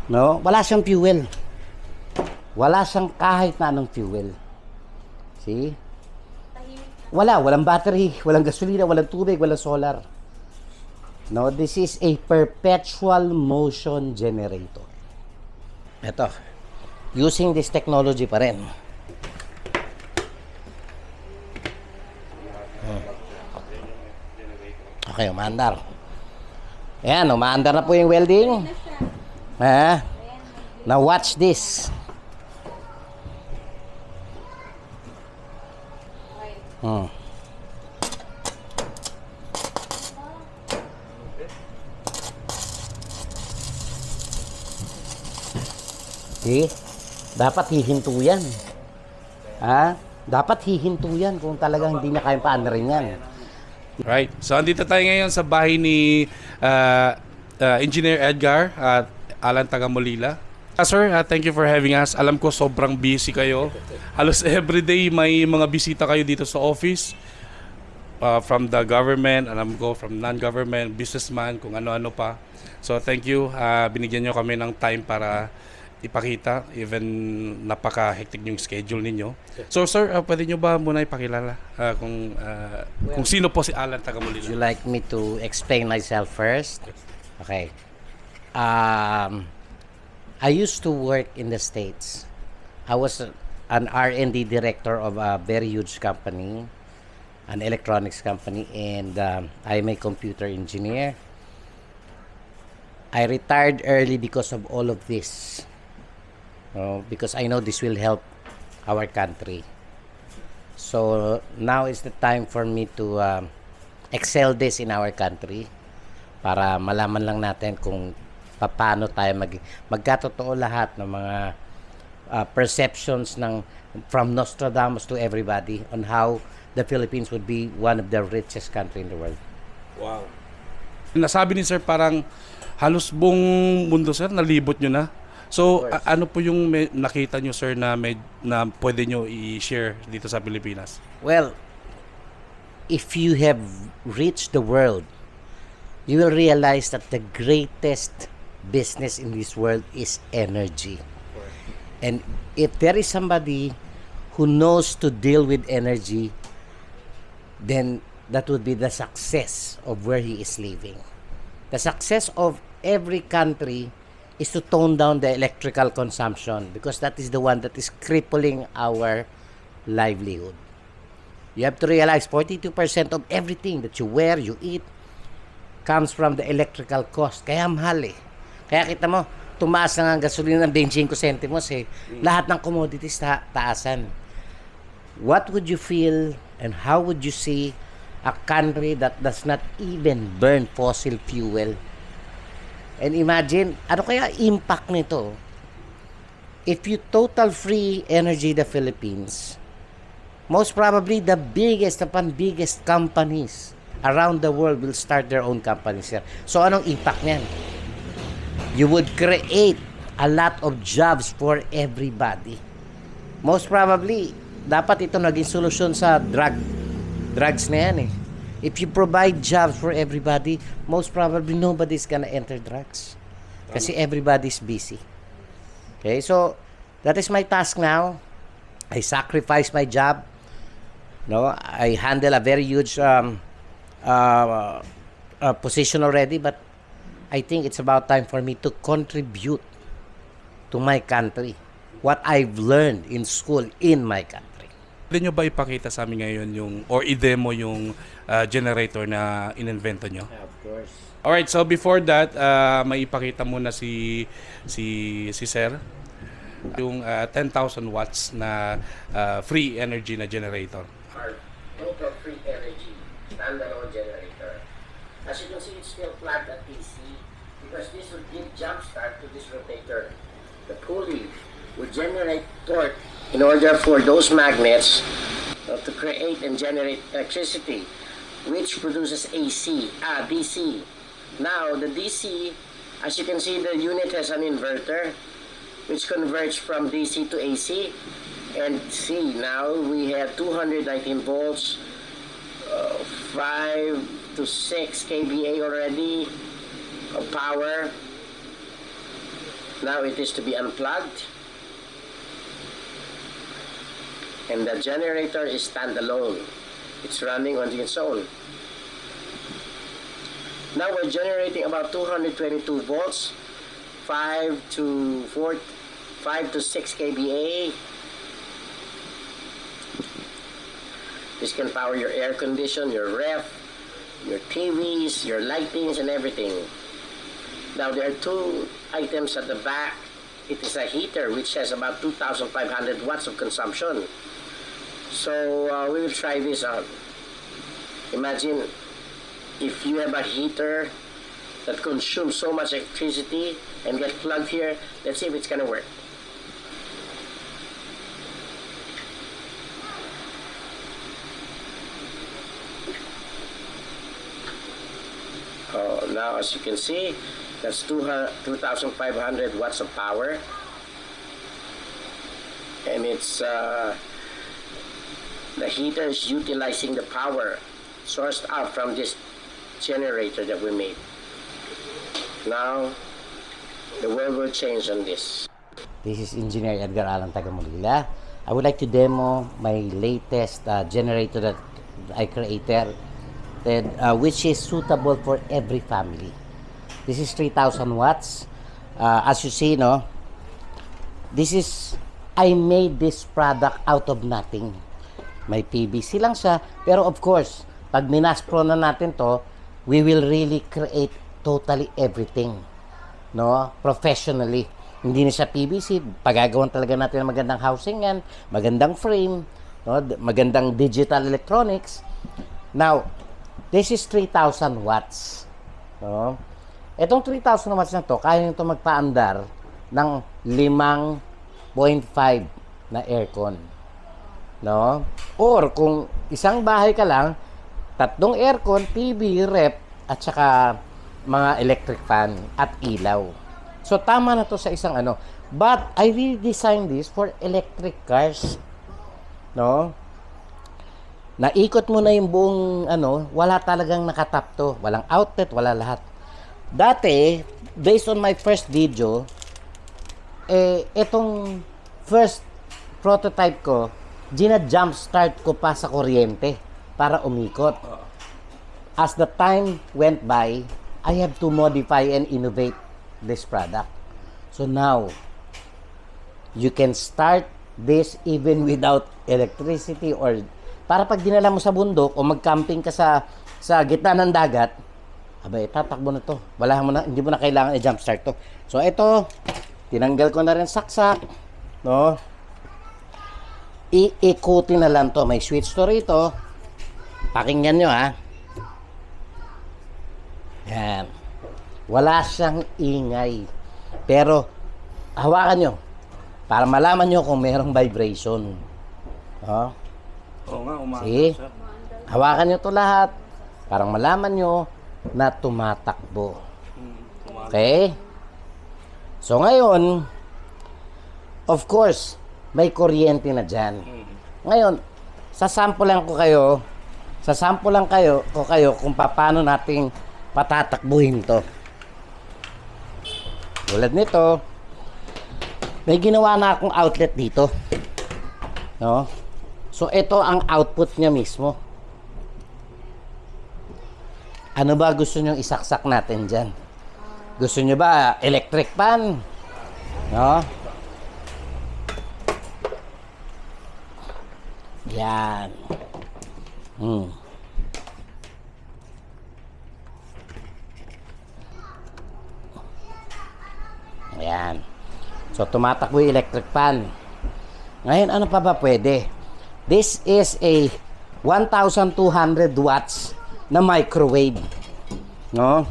No? Wala siyang fuel. Wala siyang kahit na anong fuel. See? Walang battery, walang gasolina, walang tubig, walang solar. No, this is a perpetual motion generator. Ito. Using this technology pa rin. Okay, umaandar. Ayan, umaandar na po yung welding. Now watch this. See? Dapat hihinto yan. Dapat hihinto yan kung talagang hindi na kayang paandarin yan. Right. So, andito tayo ngayon sa bahay ni Engineer Edgar at Alan Tagamulila. Sir, thank you for having us. Alam ko sobrang busy kayo. Halos everyday may mga bisita kayo dito sa office. From the government, alam ko, from non-government, businessman, kung ano-ano pa. So, thank you. Binigyan nyo kami ng time para ipakita, even napaka-hectic yung schedule ninyo. So, sir, pwede nyo ba muna ipakilala kung sino po si Alan Tagamulila? Would you like me to explain myself first? Okay. I used to work in the States. I was an R&D director of a very huge company, an electronics company, and I'm a computer engineer. I retired early because of all of this. Because I know this will help our country. So now is the time for me to excel this in our country para malaman lang natin kung paano tayo magkatotoo lahat ng mga perceptions from Nostradamus to everybody on how the Philippines would be one of the richest country in the world. Wow. Nasabi ni sir parang halos buong mundo sir nalibot nyo na. So ano po yung nakita nyo sir na pwede nyo i-share dito sa Pilipinas? Well, if you have reached the world, you will realize that the greatest business in this world is energy. And if there is somebody who knows to deal with energy, then that would be the success of where he is living. The success of every country is to tone down the electrical consumption because that is the one that is crippling our livelihood. You have to realize 42% of everything that you wear, you eat, comes from the electrical cost. Kaya mahal eh. Kaya kita mo, tumaas na ang gasolina ng 25 centimos eh. Lahat ng commodities taasan. What would you feel and how would you see a country that does not even burn fossil fuel? And imagine, ano kaya impact nito? If you total free energy the Philippines, most probably the biggest companies around the world will start their own companies here. So anong impact niyan? You would create a lot of jobs for everybody. Most probably, dapat ito naging solusyon sa drugs na yan eh. If you provide jobs for everybody, most probably nobody's gonna enter drugs. Kasi everybody's busy. Okay, so that is my task now. I sacrifice my job. No, I handle a very huge position already, but I think it's about time for me to contribute to my country what I've learned in school in my country. Pwede nyo ba ipakita sa amin ngayon or i-demo yung generator na in-invento nyo? Yeah, of course. Alright, so before that, may ipakita muna si Sir yung 10,000 watts na free energy na generator. Our total free energy standalone generator. As you can see, it's still plugged at DC because this would give jump start to this rotator. The pulley would generate torque in order for those magnets to create and generate electricity, which produces DC. Now, the DC, as you can see, the unit has an inverter, which converts from DC to AC. And see, now we have 219 volts, 5 to 6 kVA already of power. Now it is to be unplugged. And the generator is standalone. It's running on its own. Now we're generating about 222 volts, 5 to 6 kVA. This can power your air condition, your ref, your TVs, your lightings, and everything. Now there are two items at the back. It is a heater which has about 2,500 watts of consumption. So we will try this out. Imagine if you have a heater that consumes so much electricity and get plugged here. Let's see if it's gonna work. Now as you can see, that's 2,500 watts of power, and it's the heater is utilizing the power sourced out from this generator that we made. Now the world will change on this. This is Engineer Edgar Alan Tagamulila. I would like to demo my latest generator that I created, which is suitable for every family. This is 3,000 watts. As you see, no, I made this product out of nothing. May PVC lang siya, pero of course, pag minas pro na natin to, we will really create totally everything, no, professionally. Hindi na siya PVC, pagagawan talaga natin ng magandang housing yan, magandang frame, no, magandang digital electronics. Now, this is 3,000 watts. No? Itong 3,000 watts na to, kaya nito magpaandar ng 5.5 na aircon. No? Or kung isang bahay ka lang, 3 aircon, TV, rep, at saka mga electric fan at ilaw. So tama na to sa isang ano. But I redesigned this for electric cars. No? Naikot mo na yung buong ano, wala talagang nakatap to. Walang outlet, wala lahat. Dati, based on my first video, itong first prototype ko, gina-jump start ko pa sa kuryente para umikot. As the time went by, I have to modify and innovate this product. So now, you can start this even without electricity, or para pag dinala mo sa bundok o mag-camping ka sa gitna ng dagat, abay, tatakbo na to. Hindi mo na kailangan i-jump start to. So ito, tinanggal ko na rin saksak, no? Iikutin na lang to. May switch to rito. Pakinggan nyo, ha. Yan. Wala siyang ingay. Pero, hawakan nyo para malaman nyo kung mayroong vibration. No? Oo nga, umaandar See? siya. Hawakan nyo to lahat. Parang malaman nyo na tumatakbo. Okay? So ngayon, of course, may kuryente na dyan. Ngayon, sasampulan ko kayo kung paano nating patatakbuhin to. Tulad nito, may ginawa na akong outlet dito. No? So ito ang output niya mismo. Ano ba gusto nyo isaksak natin dyan? Gusto nyo ba electric fan? No? Yan. Ayan. So, tumatakbo yung electric fan. Ngayon, ano pa ba pwede? This is a 1,200 watts na microwave. No?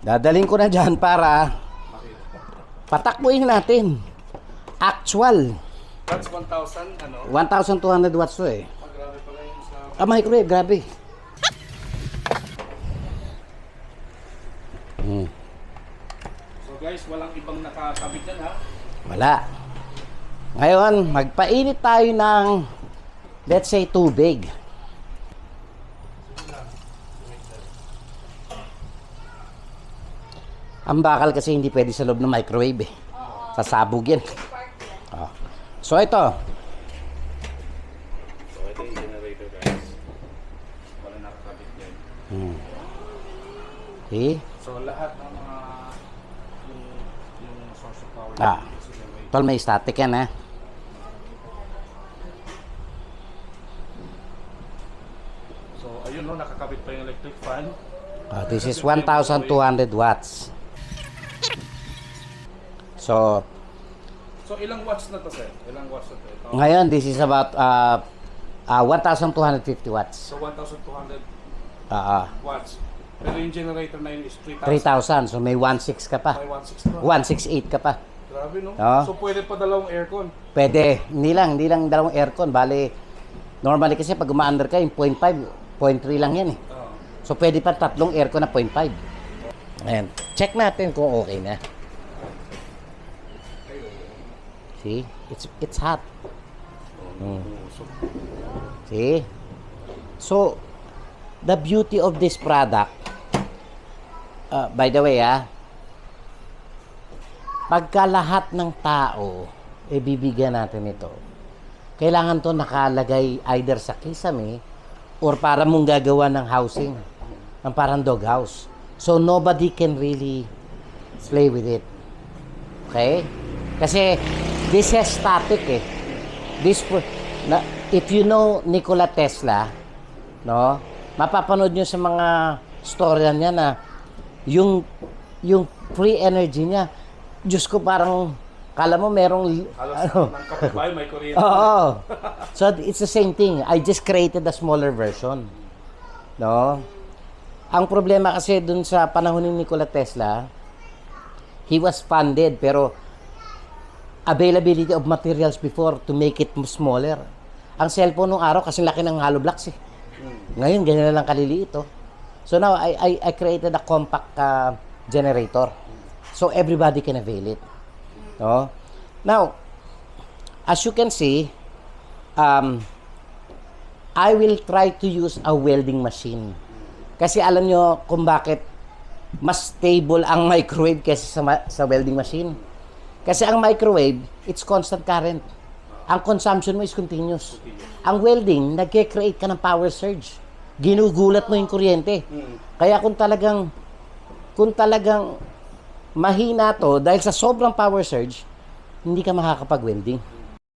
Dadaling ko na dyan para patakbuhin natin. Actual. That's 1,000, ano? 1,200 watts to eh. Grabe pala yung sa... Microwave, grabe. So guys, walang ibang nakakabit dyan, ha? Wala. Ngayon, magpainit tayo ng, let's say, tubig. Ang bakal kasi hindi pwede sa loob ng microwave eh. Sasabog yan. Oh. So ito. So ito yung generator guys. Wala nakakabit yan. See? So lahat ng mga yung source of power sa generator. Tol, may static yan ha. So ayun no, nakakabit pa yung electric fan. This is 1,200 watts. So, Ilang watts na to sir? Ilang watts na to? Ito. ngayon, this is about 1,250 watts. So 1,200 Uh, watts. Pero yung generator na yun is 3,000. 3,000. So, may 1,600 ka pa. May 1,600 pa. 1,680 ka pa. Grabe no? Oo. So pwede pa dalawang aircon. Pwede. Hindi lang dalawang aircon. Bali, normally kasi pag uma-under ka, yung 0.5, 0.3 lang yan eh. Oo. So, pwede pa tatlong aircon na 0.5. Ayan. Check natin kung okay na. See? It's hot. See? So, the beauty of this product, by the way, pagka lahat ng tao, bibigyan natin ito, kailangan to nakalagay either sa kisame or para mong gagawa ng housing, ng parang dog house. So, nobody can really play with it. Okay? Kasi, this is static eh. If you know Nikola Tesla, no? Mapapanood nyo sa mga storya niya na yung free energy niya, Diyos ko parang, kala mo merong, Halos ng kapitbahay may kuryente. oo. So, it's the same thing. I just created a smaller version. No? Ang problema kasi dun sa panahon ni Nikola Tesla, he was funded, pero availability of materials before to make it smaller. Ang cellphone nung araw, kasi laki ng hollow blocks eh. Ngayon, ganyan na lang kaliliit oh. So now, I created a compact generator. So everybody can avail it. No? Now, as you can see, I will try to use a welding machine. Kasi alam nyo kung bakit mas stable ang microwave kaysa sa welding machine. Kasi ang microwave, it's constant current. Ang consumption mo is continuous. Ang welding, nagke-create ka ng power surge. Ginugulat mo yung kuryente. Kaya kung talagang mahina to, dahil sa sobrang power surge, hindi ka makakapag-welding.